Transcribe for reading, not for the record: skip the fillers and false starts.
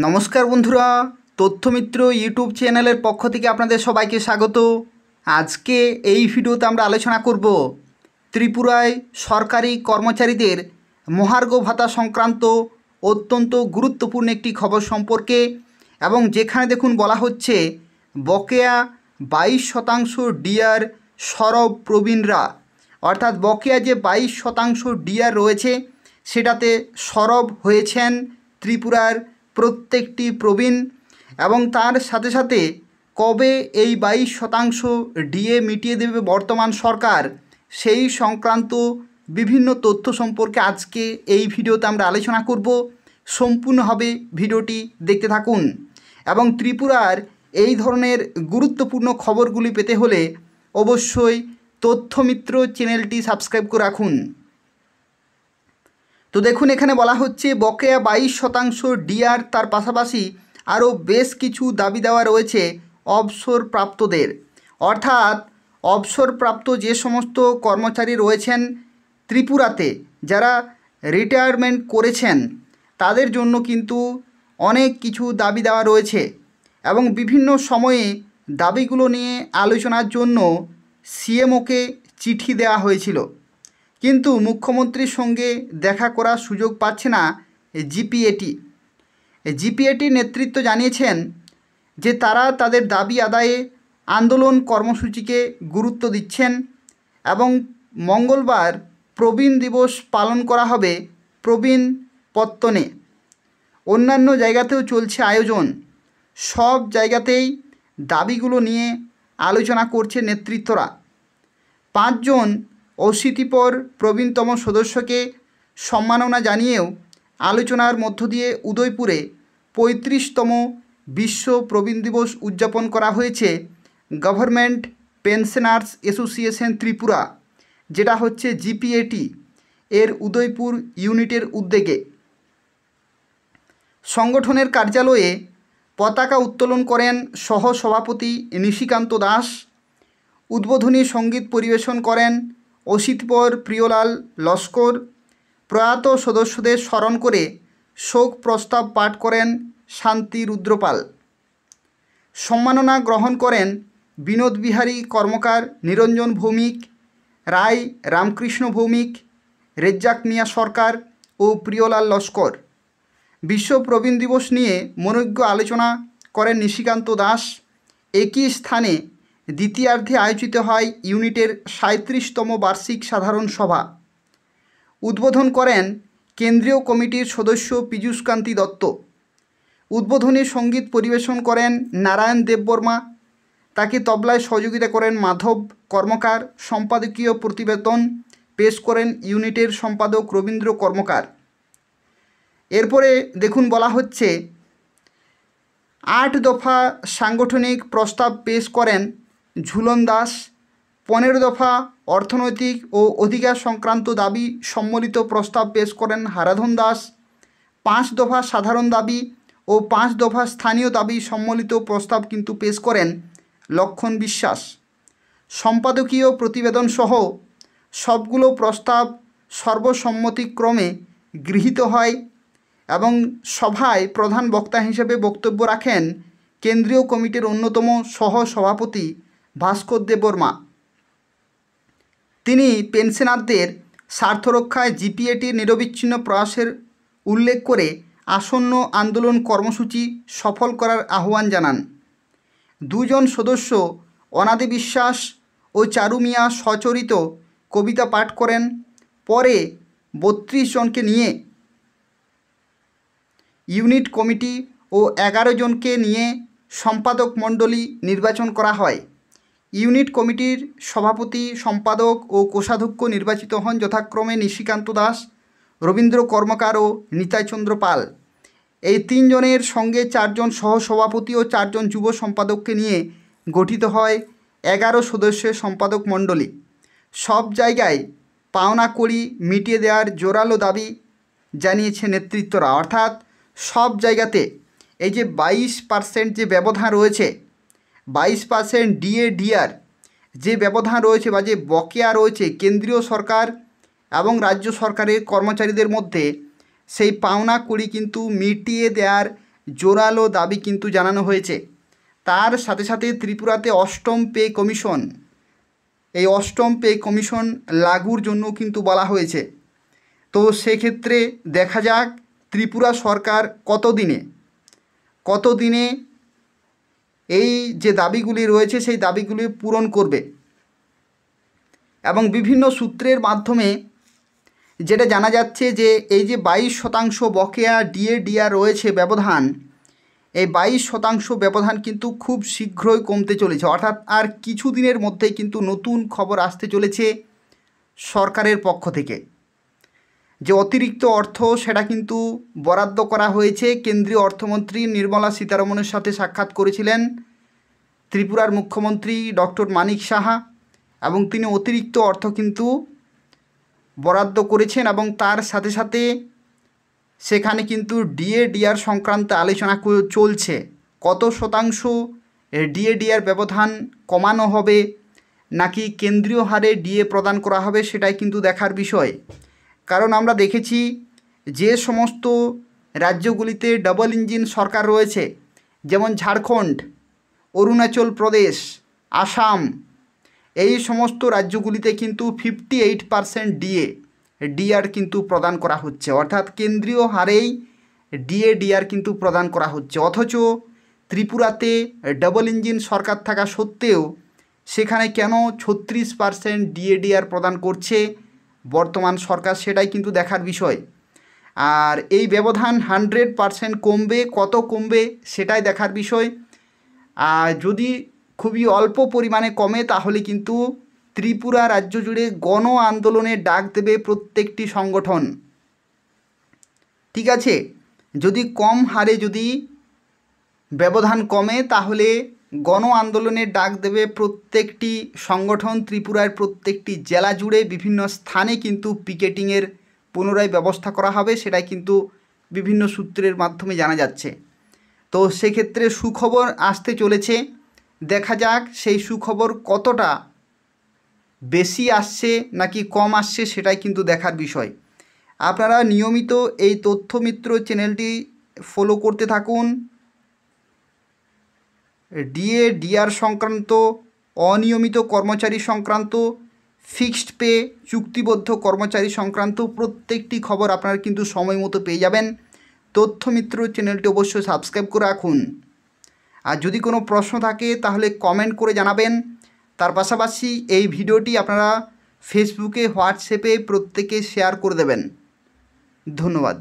নমস্কার বন্ধুরা, তথ্যমিত্র ইউটিউব চ্যানেলের পক্ষ থেকে আপনাদের সবাইকে স্বাগত। আজকে এই ভিডিওতে আমরা আলোচনা করব ত্রিপুরায় সরকারি কর্মচারীদের মহার্ঘ ভাতা সংক্রান্ত অত্যন্ত গুরুত্বপূর্ণ একটি খবর সম্পর্কে, এবং যেখানে দেখুন বলা হচ্ছে বকেয়া 22% ডিআর সরব প্রবীণরা, অর্থাৎ বকেয়া যে 22% ডিআর রয়েছে সেটাতে সরব হয়েছেন ত্রিপুরার প্রত্যেকটি প্রবীণ। এবং তার সাথে সাথে কবে এই 22% ডিএ মিটিয়ে দেবে বর্তমান সরকার, সেই সংক্রান্ত বিভিন্ন তথ্য সম্পর্কে আজকে এই ভিডিওতে আমরা আলোচনা করব। সম্পূর্ণভাবে ভিডিওটি দেখতে থাকুন এবং ত্রিপুরার এই ধরনের গুরুত্বপূর্ণ খবরগুলি পেতে হলে অবশ্যই তথ্যমিত্র চ্যানেলটি সাবস্ক্রাইব করে রাখুন। তো দেখুন, এখানে বলা হচ্ছে বকেয়া 22% ডিআর, তার পাশাপাশি আরও বেশ কিছু দাবি দেওয়া রয়েছে অবসরপ্রাপ্তদের। অর্থাৎ অবসরপ্রাপ্ত যে সমস্ত কর্মচারী রয়েছেন ত্রিপুরাতে, যারা রিটায়ারমেন্ট করেছেন, তাদের জন্য কিন্তু অনেক কিছু দাবি দেওয়া রয়েছে এবং বিভিন্ন সময়ে দাবিগুলো নিয়ে আলোচনার জন্য সিএমওকে চিঠি দেওয়া হয়েছিল, কিন্তু মুখ্যমন্ত্রীর সঙ্গে দেখা করার সুযোগ পাচ্ছে না জিপিএটি। জিপিএটির নেতৃত্ব জানিয়েছেন যে তারা তাদের দাবি আদায়ে আন্দোলন কর্মসূচিকে গুরুত্ব দিচ্ছেন এবং মঙ্গলবার প্রবীণ দিবস পালন করা হবে প্রবীণ পত্তনে। অন্যান্য জায়গাতেও চলছে আয়োজন। সব জায়গাতেই দাবিগুলো নিয়ে আলোচনা করছে নেতৃত্বরা। 5 জন অশীতিপর প্রবীণতম সদস্যকে সম্মাননা জানিয়েও আলোচনার মধ্য দিয়ে উদয়পুরে 35তম বিশ্ব প্রবীণ দিবস উদযাপন করা হয়েছে গভর্নমেন্ট পেনশনার্স অ্যাসোসিয়েশন ত্রিপুরা, যেটা হচ্ছে জিপিএটি এর উদয়পুর ইউনিটের উদ্যোগে। সংগঠনের কার্যালয়ে পতাকা উত্তোলন করেন সহসভাপতি নিশিকান্ত দাস। উদ্বোধনী সঙ্গীত পরিবেশন করেন অসিতপর প্রিয়লাল লস্কর। প্রয়াত সদস্যদের স্মরণ করে শোক প্রস্তাব পাঠ করেন শান্তি রুদ্রপাল। সম্মাননা গ্রহণ করেন বিনোদ বিহারী কর্মকার, নিরঞ্জন ভৌমিক, রায় রামকৃষ্ণ ভৌমিক, রেজ্জাক মিয়া সরকার ও প্রিয়লাল লস্কর। বিশ্ব প্রবীণ দিবস নিয়ে মনোজ্ঞ আলোচনা করেন নিশিকান্ত দাস। একই স্থানে দ্বিতীয়ার্ধে আয়োজিত হয় ইউনিটের 37তম বার্ষিক সাধারণ সভা। উদ্বোধন করেন কেন্দ্রীয় কমিটির সদস্য পীযূষকান্তি দত্ত। উদ্বোধনী সঙ্গীত পরিবেশন করেন নারায়ণ দেববর্মা। তাকে তবলায় সহযোগিতা করেন মাধব কর্মকার। সম্পাদকীয় প্রতিবেদন পেশ করেন ইউনিটের সম্পাদক রবীন্দ্র কর্মকার। এরপরে দেখুন বলা হচ্ছে 8 দফা সাংগঠনিক প্রস্তাব পেশ করেন ঝুলন দাস। 15 দফা অর্থনৈতিক ও অধিকার সংক্রান্ত দাবি সম্বলিত প্রস্তাব পেশ করেন হারাধন দাস। 5 দফা সাধারণ দাবি ও 5 দফা স্থানীয় দাবি সম্বলিত প্রস্তাব কিন্তু পেশ করেন লক্ষণ বিশ্বাস। সম্পাদকীয় প্রতিবেদন সহ সবগুলো প্রস্তাব সর্বসম্মতিক্রমে গৃহীত হয় এবং সভায় প্রধান বক্তা হিসেবে বক্তব্য রাখেন কেন্দ্রীয় কমিটির অন্যতম সহ সভাপতি ভাস্কর দেববর্মা। তিনি পেনশনারদের স্বার্থরক্ষায় জিপিএটির নিরবিচ্ছিন্ন প্রয়াসের উল্লেখ করে আসন্ন আন্দোলন কর্মসূচি সফল করার আহ্বান জানান। 2 জন সদস্য অনাদি বিশ্বাস ও চারু মিয়া সচরিত কবিতা পাঠ করেন। পরে 32 জনকে নিয়ে ইউনিট কমিটি ও 11 জনকে নিয়ে সম্পাদক মণ্ডলী নির্বাচন করা হয়। ইউনিট কমিটির সভাপতি, সম্পাদক ও কোষাধ্যক্ষ নির্বাচিত হন যথাক্রমে নিশিকান্ত দাস, রবীন্দ্র কর্মকার ও নিতাইচন্দ্র পাল। এই 3 জনের সঙ্গে 4 জন সহসভাপতি ও 4 জন যুব সম্পাদককে নিয়ে গঠিত হয় 11 সদস্যের সম্পাদক মণ্ডলী। সব জায়গায় পাওনা কড়ি মিটিয়ে দেওয়ার জোরালো দাবি জানিয়েছে নেতৃত্বরা। অর্থাৎ সব জায়গাতে এই যে 22% যে ব্যবধান রয়েছে, 22% ডিএ ডিআর যে ব্যবধান রয়েছে বা যে বকেয়া রয়েছে কেন্দ্রীয় সরকার এবং রাজ্য সরকারের কর্মচারীদের মধ্যে, সেই পাওনা কড়ি কিন্তু মিটিয়ে দেওয়ার জোরালো দাবি কিন্তু জানানো হয়েছে। তার সাথে সাথে ত্রিপুরাতে অষ্টম পে কমিশন, এই অষ্টম পে কমিশন লাগুর জন্য কিন্তু বলা হয়েছে। তো সেক্ষেত্রে দেখা যাক ত্রিপুরা সরকার কতদিনে এই যে দাবিগুলি রয়েছে সেই দাবিগুলি পূরণ করবে। এবং বিভিন্ন সূত্রের মাধ্যমে যেটা জানা যাচ্ছে যে এই যে 22% বকেয়া ডিএ রয়েছে ব্যবধান, এই 22% ব্যবধান কিন্তু খুব শীঘ্রই কমতে চলেছে, অর্থাৎ আর কিছু দিনের মধ্যেই কিন্তু নতুন খবর আসতে চলেছে সরকারের পক্ষ থেকে। যে অতিরিক্ত অর্থ সেটা কিন্তু বরাদ্দ করা হয়েছে। কেন্দ্রীয় অর্থমন্ত্রী নির্মলা সীতারমণের সাথে সাক্ষাৎ করেছিলেন ত্রিপুরার মুখ্যমন্ত্রী ডক্টর মানিক সাহা, এবং তিনি অতিরিক্ত অর্থ কিন্তু বরাদ্দ করেছেন। এবং তার সাথে সাথে সেখানে কিন্তু ডিএ সংক্রান্ত আলোচনা চলছে। কত শতাংশ ডিএর ব্যবধান কমানো হবে নাকি কেন্দ্রীয় হারে ডিএ প্রদান করা হবে সেটাই কিন্তু দেখার বিষয়। কারণ আমরা দেখেছি যে সমস্ত রাজ্যগুলিতে ডাবল ইঞ্জিন সরকার রয়েছে, যেমন ঝাড়খণ্ড, অরুণাচল প্রদেশ, আসাম, এই সমস্ত রাজ্যগুলিতে কিন্তু 58% ডিআর কিন্তু প্রদান করা হচ্ছে, অর্থাৎ কেন্দ্রীয় হারেই ডিআর কিন্তু প্রদান করা হচ্ছে। অথচ ত্রিপুরাতে ডাবল ইঞ্জিন সরকার থাকা সত্ত্বেও সেখানে কেন 36% ডিআর প্রদান করছে বর্তমান সরকার, সেটাই কিন্তু দেখার বিষয়। আর এই ব্যবধান 100% কমবে, কত কমবে সেটাই দেখার বিষয়। আর যদি খুবই অল্প পরিমাণে কমে তাহলে কিন্তু ত্রিপুরা রাজ্য জুড়ে গণ আন্দোলনের ডাক দেবে প্রত্যেকটি সংগঠন। ঠিক আছে, যদি কম হারে যদি ব্যবধান কমে তাহলে গণ আন্দোলনের ডাক দেবে প্রত্যেকটি সংগঠন। ত্রিপুরার প্রত্যেকটি জেলা জুড়ে বিভিন্ন স্থানে কিন্তু পিকেটিংয়ের পুনরায় ব্যবস্থা করা হবে, সেটাই কিন্তু বিভিন্ন সূত্রের মাধ্যমে জানা যাচ্ছে। তো সেক্ষেত্রে সুখবর আসতে চলেছে, দেখা যাক সেই সুখবর কতটা বেশি আসছে নাকি কম আসছে সেটাই কিন্তু দেখার বিষয়। আপনারা নিয়মিত এই তথ্যমিত্র চ্যানেলটি ফলো করতে থাকুন। ডিআর সংক্রান্ত, অনিয়মিত কর্মচারী সংক্রান্ত, ফিক্সড পে, চুক্তিবদ্ধ কর্মচারী সংক্রান্ত প্রত্যেকটি খবর আপনারা কিন্তু সময় মতো পেয়ে যাবেন। তথ্যমিত্র চ্যানেলটি অবশ্যই সাবস্ক্রাইব করে রাখুন। আর যদি কোনো প্রশ্ন থাকে তাহলে কমেন্ট করে জানাবেন। তার পাশাপাশি এই ভিডিওটি আপনারা ফেসবুকে, হোয়াটসঅ্যাপে প্রত্যেকে শেয়ার করে দেবেন। ধন্যবাদ।